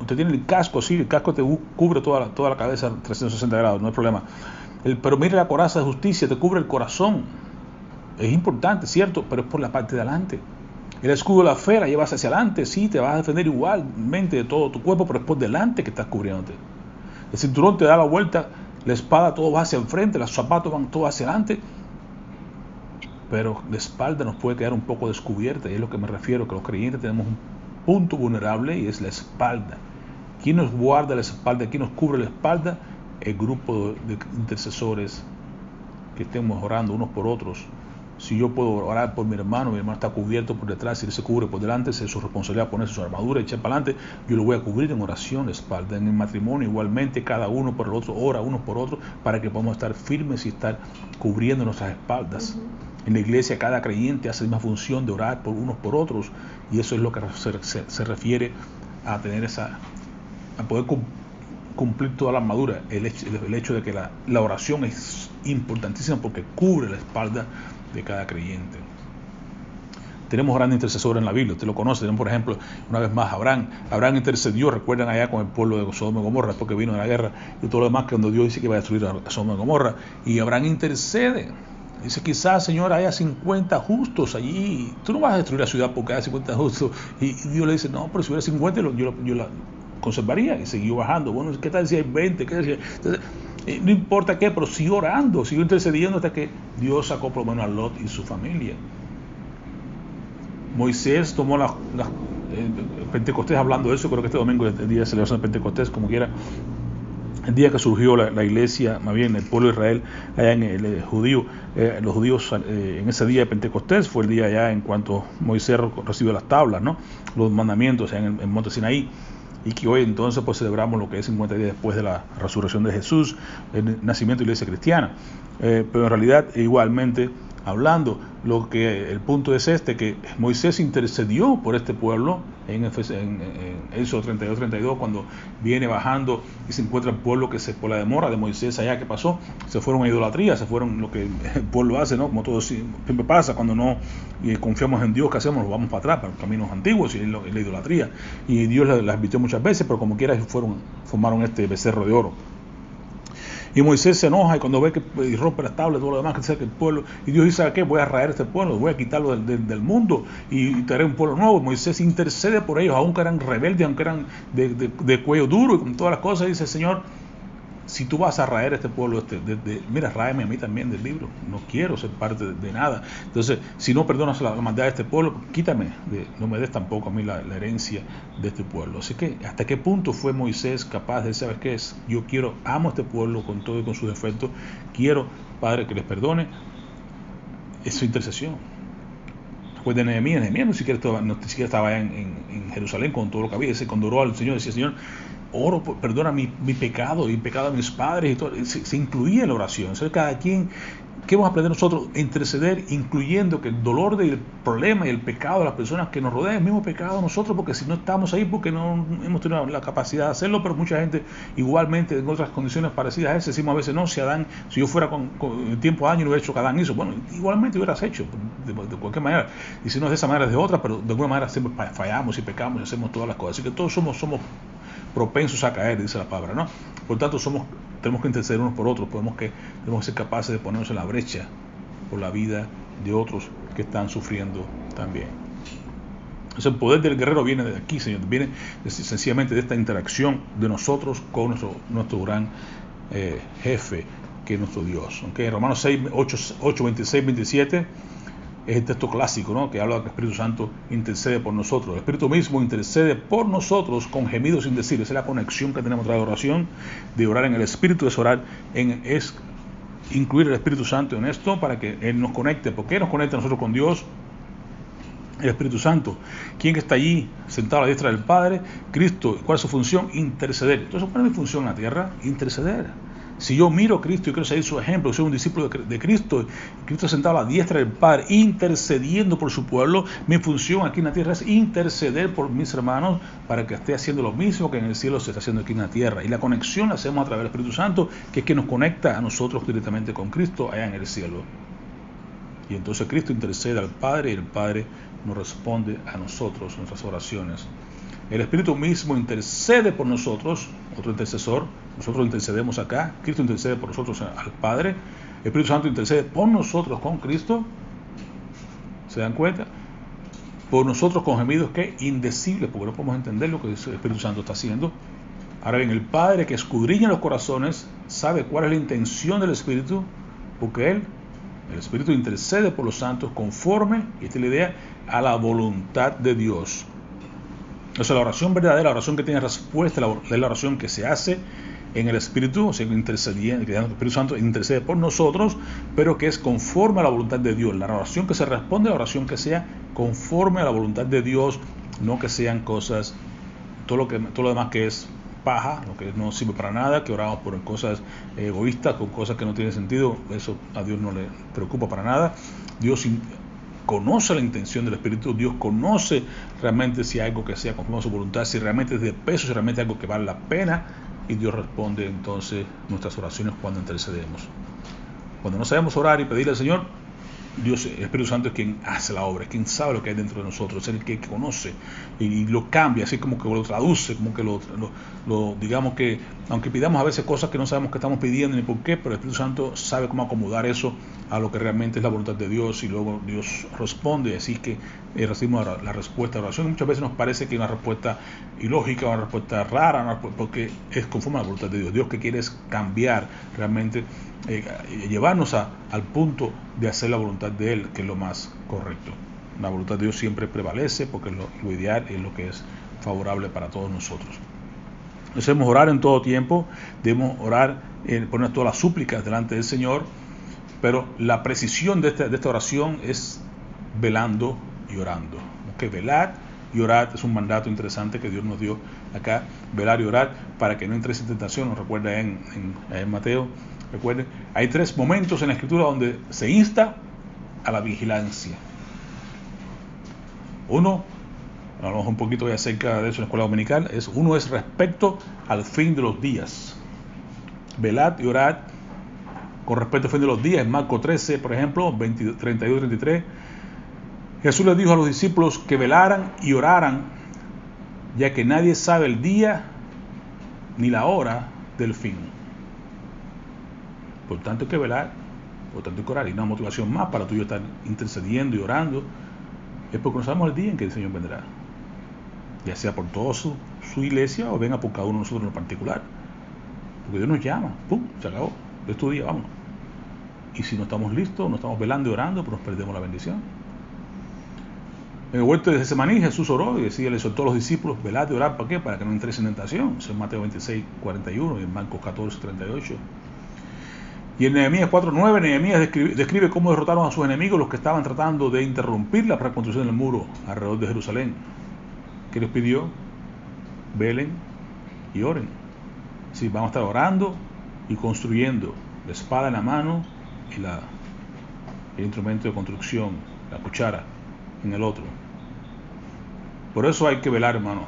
Usted tiene el casco, sí, el casco te cubre toda la cabeza 360 grados, no hay problema. Pero mire, la coraza de justicia te cubre el corazón. Es importante, cierto, pero es por la parte de adelante. El escudo de la fe la llevas hacia adelante, sí, te vas a defender igualmente de todo tu cuerpo, pero es por delante que estás cubriéndote. El cinturón te da la vuelta, la espada todo va hacia enfrente, los zapatos van todo hacia adelante, pero la espalda nos puede quedar un poco descubierta, y es lo que me refiero, que los creyentes tenemos un punto vulnerable y es la espalda. ¿Quién nos guarda la espalda? ¿Quién nos cubre la espalda? El grupo de intercesores que estemos orando unos por otros. Si yo puedo orar por mi hermano está cubierto por detrás, si él se cubre por delante, es su responsabilidad ponerse su armadura y echar para adelante. Yo lo voy a cubrir en oración la espalda. En el matrimonio igualmente, cada uno por el otro, ora uno por otro, para que podamos estar firmes y estar cubriendo nuestras espaldas. En la iglesia cada creyente hace la misma función de orar por unos por otros, y eso es lo que se refiere a tener a poder cumplir toda la armadura. El hecho de que la oración es importantísima porque cubre la espalda de cada creyente. Tenemos grandes intercesores en la Biblia, usted lo conoce. Tenemos, por ejemplo, una vez más Abraham intercedió, recuerdan allá con el pueblo de Sodoma y Gomorra, porque vino de la guerra y todo lo demás, que cuando Dios dice que iba a destruir a Sodoma y Gomorra, y Abraham intercede. Dice, quizás, Señor, haya 50 justos allí, tú no vas a destruir la ciudad porque haya 50 justos. Y Dios le dice, no, pero si hubiera 50 yo la conservaría. Y siguió bajando. Bueno, ¿qué tal si hay 20? ¿Qué tal si hay? Entonces, no importa qué, pero siguió orando, siguió intercediendo hasta que Dios sacó por lo menos a Lot y su familia. Moisés tomó Pentecostés, hablando de eso, creo que este domingo es el día de celebración de Pentecostés, como quiera, el día que surgió la iglesia, más bien el pueblo de Israel, allá en el judío, los judíos en ese día de Pentecostés fue el día allá en cuanto Moisés recibió las tablas, ¿no? Los mandamientos en el monte Sinaí, y que hoy entonces pues celebramos lo que es 50 días después de la resurrección de Jesús, el nacimiento de la iglesia cristiana. Pero en realidad igualmente hablando, el punto es que Moisés intercedió por este pueblo en Éxodo 32, cuando viene bajando y se encuentra el pueblo que por la demora de Moisés allá, ¿qué pasó? Se fueron a idolatría, se fueron lo que el pueblo hace, ¿no? Como todo siempre pasa, cuando no confiamos en Dios, ¿qué hacemos? Nos vamos para atrás, para los caminos antiguos, y es la idolatría. Y Dios las advirtió muchas veces, pero como quiera formaron este becerro de oro. Y Moisés se enoja y cuando ve que rompe las tablas y todo lo demás, que cerca el pueblo, y Dios dice, ¿a qué? Voy a raer este pueblo, voy a quitarlo del mundo y traeré un pueblo nuevo. Moisés intercede por ellos, aunque eran rebeldes, aunque eran de cuello duro y con todas las cosas, y dice, Señor, si tú vas a raer este pueblo, mira, ráeme a mí también del libro, no quiero ser parte de nada. Entonces, si no perdonas la maldad de este pueblo, quítame, no me des tampoco a mí la herencia de este pueblo. Así que, ¿hasta qué punto fue Moisés capaz de decir, ¿sabes qué es? Amo a este pueblo con todo y con sus defectos, quiero, Padre, que les perdone? Es su intercesión. Después de Nehemías ni siquiera estaba en Jerusalén con todo lo que había. Cuando oró al Señor, decía, Señor, oro, perdona mi pecado y el pecado de mis padres, y todo. Se incluía en la oración. Entonces, cada quien, ¿qué vamos a aprender nosotros? Interceder, incluyendo que el dolor del problema y el pecado de las personas que nos rodean es el mismo pecado de nosotros, porque si no estamos ahí, porque no hemos tenido la capacidad de hacerlo. Pero mucha gente, igualmente, en otras condiciones parecidas a ese, decimos a veces, no, si yo fuera con el tiempo de año, no hubiera hecho que Adán hizo. Bueno, igualmente hubieras hecho, de cualquier manera. Y si no es de esa manera, es de otra, pero de alguna manera siempre fallamos y pecamos y hacemos todas las cosas. Así que todos somos propensos a caer, dice la palabra, ¿no? Por tanto, tenemos que interceder unos por otros, tenemos que ser capaces de ponernos en la brecha por la vida de otros que están sufriendo también. Entonces, el poder del guerrero viene de aquí, Señor, viene sencillamente de esta interacción de nosotros con nuestro gran jefe, que es nuestro Dios. ¿Okay? Romanos 8, 26, 27 es el texto clásico, ¿no? Que habla de que el Espíritu Santo intercede por nosotros. El Espíritu mismo intercede por nosotros con gemidos sin decir. Esa es la conexión que tenemos entre la oración, de orar en el Espíritu, es incluir el Espíritu Santo en esto para que Él nos conecte. ¿Por qué nos conecta a nosotros con Dios? El Espíritu Santo. ¿Quién está allí sentado a la diestra del Padre? Cristo. ¿Cuál es su función? Interceder. Entonces, ¿cuál es mi función en la tierra? Interceder. Si yo miro a Cristo y quiero seguir su ejemplo, soy un discípulo de Cristo, Cristo sentado a la diestra del Padre, intercediendo por su pueblo, mi función aquí en la tierra es interceder por mis hermanos para que esté haciendo lo mismo que en el cielo se está haciendo aquí en la tierra. Y la conexión la hacemos a través del Espíritu Santo, que es que nos conecta a nosotros directamente con Cristo allá en el cielo. Y entonces Cristo intercede al Padre y el Padre nos responde a nosotros, nuestras oraciones. El Espíritu mismo intercede por nosotros, otro intercesor. Nosotros intercedemos acá, Cristo intercede por nosotros al Padre, el Espíritu Santo intercede por nosotros con Cristo. ¿Se dan cuenta? por nosotros con gemidos que indecibles, porque no podemos entender lo que el Espíritu Santo está haciendo. Ahora bien, el Padre que escudriña los corazones sabe cuál es la intención del Espíritu, porque el Espíritu intercede por los santos conforme, y esta es la idea, a la voluntad de Dios. O sea, la oración verdadera, la oración que tiene respuesta, es la oración que se hace en el Espíritu, o sea, que el Espíritu Santo intercede por nosotros, pero que es conforme a la voluntad de Dios. La oración que se responde, la oración que sea conforme a la voluntad de Dios, no que sean cosas, todo lo demás que es paja, lo que no sirve para nada, que oramos por cosas egoístas, con cosas que no tienen sentido, eso a Dios no le preocupa para nada. Dios conoce la intención del Espíritu, Dios conoce realmente si hay algo que sea conforme a su voluntad, si realmente es de peso, si realmente es algo que vale la pena, y Dios responde entonces nuestras oraciones cuando intercedemos. Cuando no sabemos orar y pedirle al Señor, Dios, el Espíritu Santo es quien hace la obra, es quien sabe lo que hay dentro de nosotros, es el que conoce y lo cambia, así como que lo traduce, como que lo digamos que, aunque pidamos a veces cosas que no sabemos qué estamos pidiendo ni por qué, pero el Espíritu Santo sabe cómo acomodar eso a lo que realmente es la voluntad de Dios, y luego Dios responde, así que recibimos la respuesta a la oración. Muchas veces nos parece que es una respuesta ilógica, una respuesta rara, porque es conforme a la voluntad de Dios. Dios que quiere es cambiar realmente, llevarnos al punto de hacer la voluntad de Él, que es lo más correcto. La voluntad de Dios siempre prevalece, porque lo ideal es lo que es favorable para todos nosotros. Debemos orar en todo tiempo, debemos orar, poner todas las súplicas delante del Señor, pero la precisión de esta oración es velando y orando. Que velar y orar es un mandato interesante que Dios nos dio acá, velar y orar para que no entres en tentación. Nos recuerda en Mateo. Recuerden, hay 3 momentos en la Escritura donde se insta a la vigilancia. Uno, hablamos un poquito ya acerca de eso en la escuela dominical, uno es respecto al fin de los días. Velad y orad con respecto al fin de los días. En Marcos 13, por ejemplo, 32-33, Jesús les dijo a los discípulos que velaran y oraran, ya que nadie sabe el día ni la hora del fin. Por tanto hay que velar, por tanto hay que orar. Y una motivación más para tú y yo estar intercediendo y orando es porque no sabemos el día en que el Señor vendrá, ya sea por toda su iglesia o venga por cada uno de nosotros en lo particular, porque Dios nos llama, ¡pum!, se acabó, es tu día, vamos. Y si no estamos listos, no estamos velando y orando, pues nos perdemos la bendición. En el huerto de Getsemaní, Jesús oró y decía, le soltó a los discípulos, velad y orad, ¿para qué? Para que no entréis en tentación. Eso es Mateo 26, 41 y en Marcos 14, 38. Y en Nehemías 4:9, Nehemías describe cómo derrotaron a sus enemigos, los que estaban tratando de interrumpir la reconstrucción del muro alrededor de Jerusalén. ¿Qué les pidió? Velen y oren. Sí, vamos a estar orando y construyendo, la espada en la mano y el instrumento de construcción, la cuchara en el otro. Por eso hay que velar, hermano.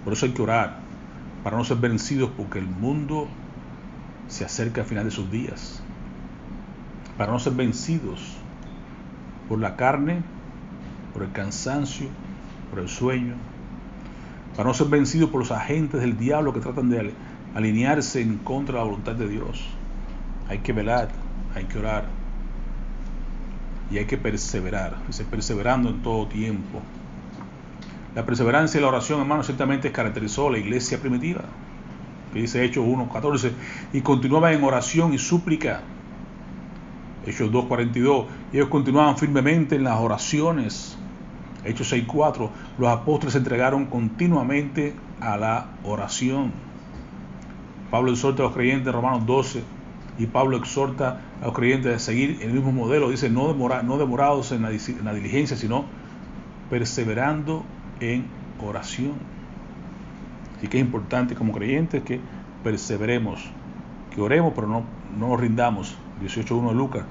Por eso hay que orar, para no ser vencidos, porque el mundo se acerca al final de sus días. Para no ser vencidos por la carne, por el cansancio, por el sueño. Para no ser vencidos por los agentes del diablo que tratan de alinearse en contra de la voluntad de Dios. Hay que velar, hay que orar y hay que perseverar. Dice, perseverando en todo tiempo. La perseverancia y la oración, hermano, ciertamente caracterizó a la iglesia primitiva, que dice Hechos 1:14, y continuaban en oración y súplica. Hechos 2:42, y ellos continuaban firmemente en las oraciones. Hechos 6:4, los apóstoles se entregaron continuamente a la oración. Pablo exhorta a los creyentes en Romanos 12, y Pablo exhorta a los creyentes a seguir el mismo modelo. Dice, no demorados en la diligencia, sino perseverando en oración. Así que es importante como creyentes que perseveremos, que oremos, pero no nos rindamos. 18:1 de Lucas,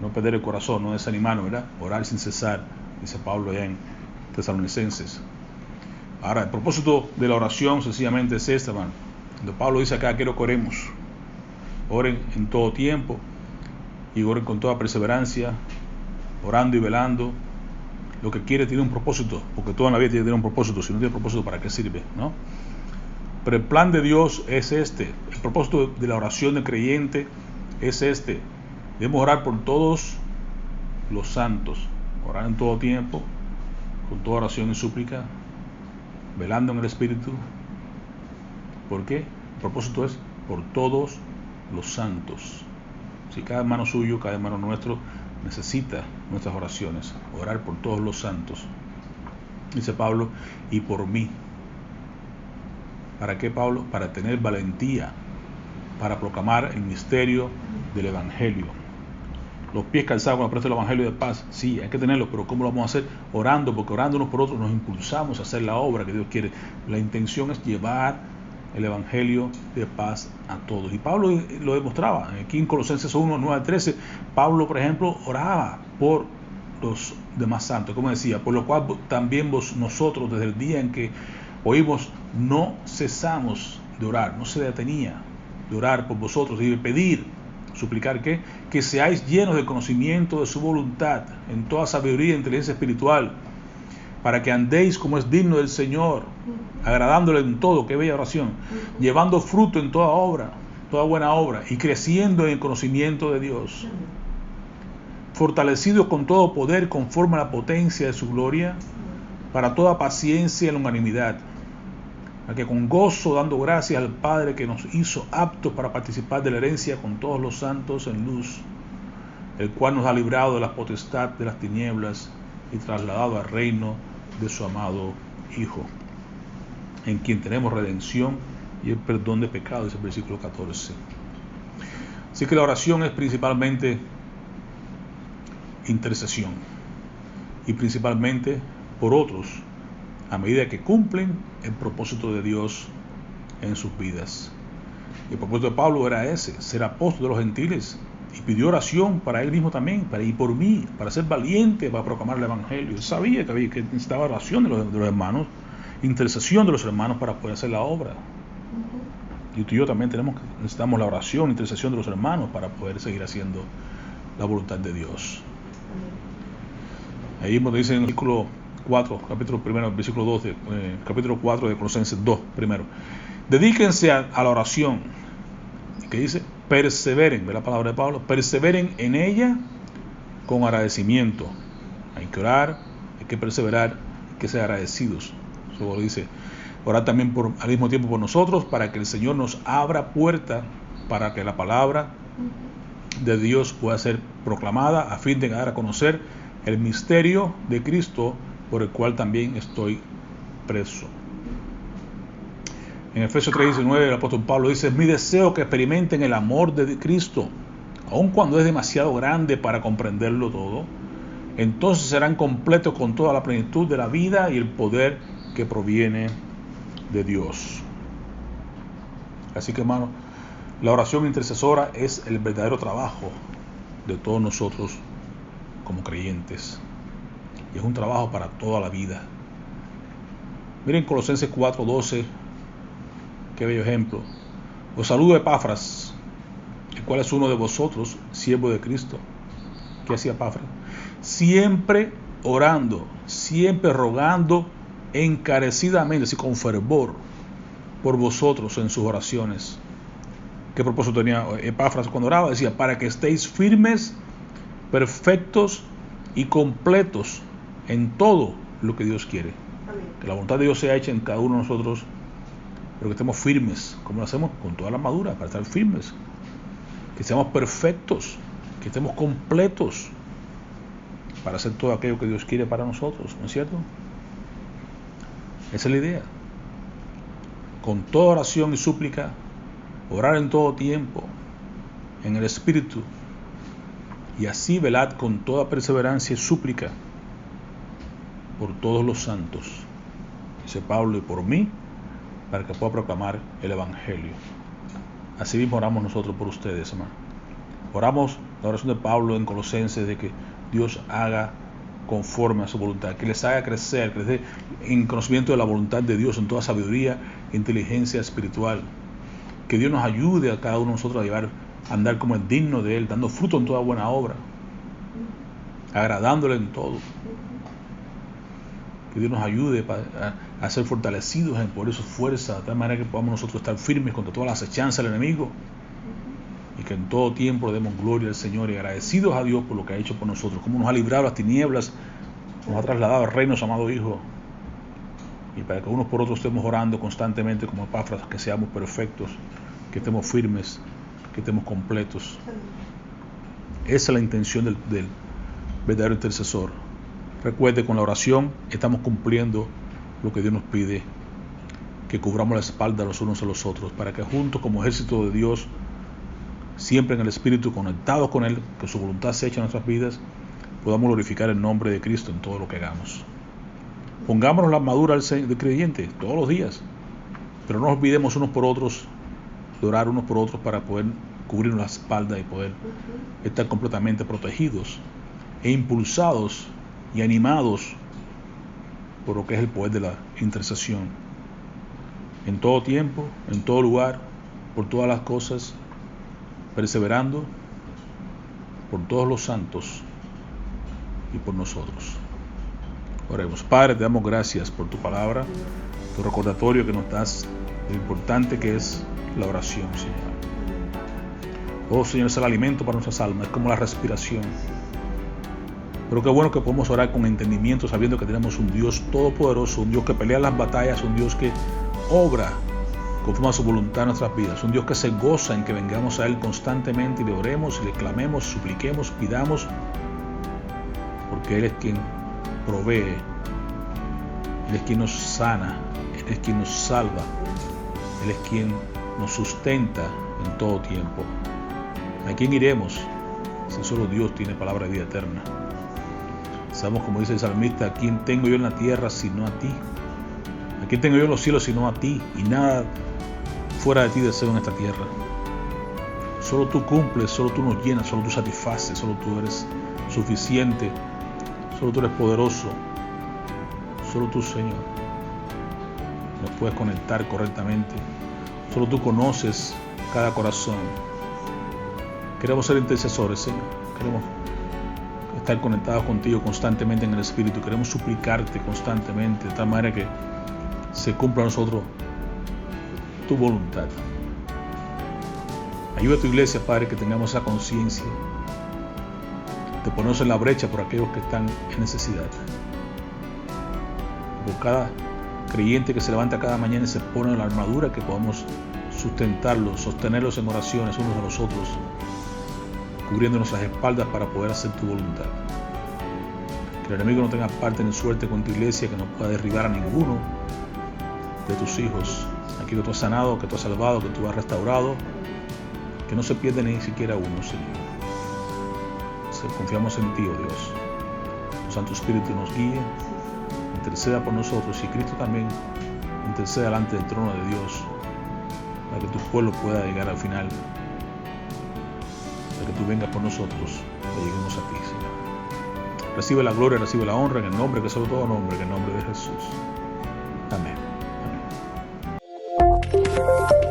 no perder el corazón, no desanimarnos, ¿verdad? Orar sin cesar, dice Pablo allá en Tesalonicenses. Ahora, el propósito de la oración sencillamente es este, hermano. Cuando Pablo dice acá, quiero que oremos, oren en todo tiempo y oren con toda perseverancia, orando y velando. Lo que quiere tiene un propósito, porque toda la vida tiene que tener un propósito. Si no tiene propósito, ¿para qué sirve?, ¿no? Pero el plan de Dios es este. El propósito de la oración del creyente es este. Debemos orar por todos los santos, orar en todo tiempo, con toda oración y súplica, velando en el Espíritu. ¿Por qué? El propósito es por todos los santos. Si cada hermano suyo, cada hermano nuestro necesita nuestras oraciones, orar por todos los santos. Dice Pablo, y por mí. ¿Para qué, Pablo? Para tener valentía, para proclamar el misterio del Evangelio. Los pies calzados con el precio del Evangelio de paz, sí, hay que tenerlo, pero ¿cómo lo vamos a hacer? Orando, porque orando unos por otros nos impulsamos a hacer la obra que Dios quiere. La intención es llevar el Evangelio de paz a todos. Y Pablo lo demostraba. Aquí en Colosenses 1, 9 al 13, Pablo, por ejemplo, oraba por los demás santos, como decía, por lo cual también nosotros, desde el día en que oímos, no cesamos de orar, no se detenía de orar por vosotros y de pedir, suplicar que seáis llenos del conocimiento de su voluntad, en toda sabiduría e inteligencia espiritual, para que andéis como es digno del Señor, agradándole en todo, qué bella oración, llevando fruto en toda obra, toda buena obra, y creciendo en el conocimiento de Dios, fortalecidos con todo poder conforme a la potencia de su gloria, para toda paciencia y longanimidad, a que con gozo, dando gracias al Padre que nos hizo aptos para participar de la herencia con todos los santos en luz, el cual nos ha librado de la potestad de las tinieblas y trasladado al reino de su amado Hijo, en quien tenemos redención y el perdón de pecados, dice el versículo 14. Así que la oración es principalmente intercesión, y principalmente por otros, a medida que cumplen el propósito de Dios en sus vidas. Y el propósito de Pablo era ese, ser apóstol de los gentiles, y pidió oración para él mismo también, y por mí, para ser valiente, para proclamar el Evangelio. Él sabía que necesitaba oración de los hermanos, intercesión de los hermanos para poder hacer la obra. Y tú y yo también necesitamos la oración, intercesión de los hermanos para poder seguir haciendo la voluntad de Dios. Ahí mismo dice en el versículo 4, capítulo 1, versículo 12, capítulo 4 de Colosenses 2, primero. Dedíquense a la oración, que dice, perseveren, ve la palabra de Pablo, perseveren en ella con agradecimiento. Hay que orar, hay que perseverar, hay que ser agradecidos. Eso lo dice, orar también al mismo tiempo por nosotros, para que el Señor nos abra puerta, para que la palabra de Dios pueda ser proclamada, a fin de dar a conocer el misterio de Cristo, por el cual también estoy preso. En Efesios 3:19 el apóstol Pablo dice, es mi deseo que experimenten el amor de Cristo, aun cuando es demasiado grande para comprenderlo todo. Entonces serán completos con toda la plenitud de la vida y el poder que proviene de Dios. Así que, hermano, la oración intercesora es el verdadero trabajo de todos nosotros como creyentes. Y es un trabajo para toda la vida. Miren Colosenses 4:12, qué bello ejemplo. Os saludo Epafras, el cual es uno de vosotros, siervo de Cristo. ¿Qué hacía Epafras? Siempre orando, siempre rogando encarecidamente, así con fervor, por vosotros en sus oraciones. ¿Qué propósito tenía Epafras cuando oraba? Decía, para que estéis firmes, perfectos y completos en todo lo que Dios quiere. Amén. Que la voluntad de Dios sea hecha en cada uno de nosotros, pero que estemos firmes. ¿Cómo lo hacemos? Con toda la armadura, para estar firmes. Que seamos perfectos, que estemos completos para hacer todo aquello que Dios quiere para nosotros, ¿no es cierto? Esa es la idea. Con toda oración y súplica, orar en todo tiempo, en el Espíritu, y así velad con toda perseverancia y súplica por todos los santos, dice Pablo, y por mí, para que pueda proclamar el Evangelio. Así mismo oramos nosotros por ustedes, hermano. Oramos la oración de Pablo en Colosenses, de que Dios haga conforme a su voluntad, que les haga crecer en conocimiento de la voluntad de Dios, en toda sabiduría e inteligencia espiritual. Que Dios nos ayude a cada uno de nosotros a andar como es digno de Él, dando fruto en toda buena obra, agradándole en todo. Que Dios nos ayude a ser fortalecidos en poder y su fuerza, de tal manera que podamos nosotros estar firmes contra todas las acechanzas del enemigo, y que en todo tiempo le demos gloria al Señor y agradecidos a Dios por lo que ha hecho por nosotros, cómo nos ha librado las tinieblas nos ha trasladado al reino, su amado Hijo, y para que unos por otros estemos orando constantemente como Epafras, que seamos perfectos, que estemos firmes, que estemos completos. Esa es la intención del verdadero intercesor. Recuerde, con la oración estamos cumpliendo lo que Dios nos pide, que cubramos la espalda los unos a los otros, para que juntos como ejército de Dios, siempre en el Espíritu, conectados con Él, que su voluntad se eche en nuestras vidas, podamos glorificar el nombre de Cristo en todo lo que hagamos. Pongámonos la armadura del creyente todos los días, pero no nos olvidemos unos por otros, de orar unos por otros para poder cubrirnos la espalda y poder estar completamente protegidos e impulsados y animados por lo que es el poder de la intercesión. En todo tiempo, en todo lugar, por todas las cosas, perseverando por todos los santos y por nosotros. Oremos. Padre, te damos gracias por tu palabra, tu recordatorio que nos das de lo importante que es la oración, Señor. Oh, Señor, es el alimento para nuestras almas, es como la respiración. Pero qué bueno que podemos orar con entendimiento, sabiendo que tenemos un Dios todopoderoso, un Dios que pelea las batallas, un Dios que obra conforme a su voluntad en nuestras vidas, un Dios que se goza en que vengamos a Él constantemente y le oremos, y le clamemos, supliquemos, pidamos, porque Él es quien provee, Él es quien nos sana, Él es quien nos salva, Él es quien nos sustenta en todo tiempo. ¿A quién iremos si solo Dios tiene palabra de vida eterna? Sabemos, como dice el salmista, ¿a quién tengo yo en la tierra sino a ti? ¿A quién tengo yo en los cielos sino a ti? Y nada fuera de ti deseo en esta tierra. Solo tú cumples, solo tú nos llenas, solo tú satisfaces, solo tú eres suficiente, solo tú eres poderoso, solo tú, Señor, nos puedes conectar correctamente, solo tú conoces cada corazón. Queremos ser intercesores, Señor, queremos estar conectados contigo constantemente en el Espíritu, queremos suplicarte constantemente, de tal manera que se cumpla a nosotros tu voluntad. Ayuda a tu iglesia, Padre, que tengamos esa conciencia de ponernos en la brecha por aquellos que están en necesidad. Por cada creyente que se levanta cada mañana y se pone en la armadura, que podamos sustentarlos, sostenerlos en oraciones unos a los otros, cubriendo nuestras espaldas para poder hacer tu voluntad. Que el enemigo no tenga parte ni suerte con tu iglesia, que no pueda derribar a ninguno de tus hijos, aquí que tú has sanado, que tú has salvado, que tú has restaurado, que no se pierde ni siquiera uno, Señor. Confiamos en ti, oh Dios. Tu Santo Espíritu nos guíe, interceda por nosotros, y Cristo también interceda delante del trono de Dios, para que tu pueblo pueda llegar al final, para que tú vengas por nosotros y lleguemos a ti, Señor. Recibe la gloria, recibe la honra en el nombre que es sobre todo nombre, en el nombre de Jesús. Amén. Amén.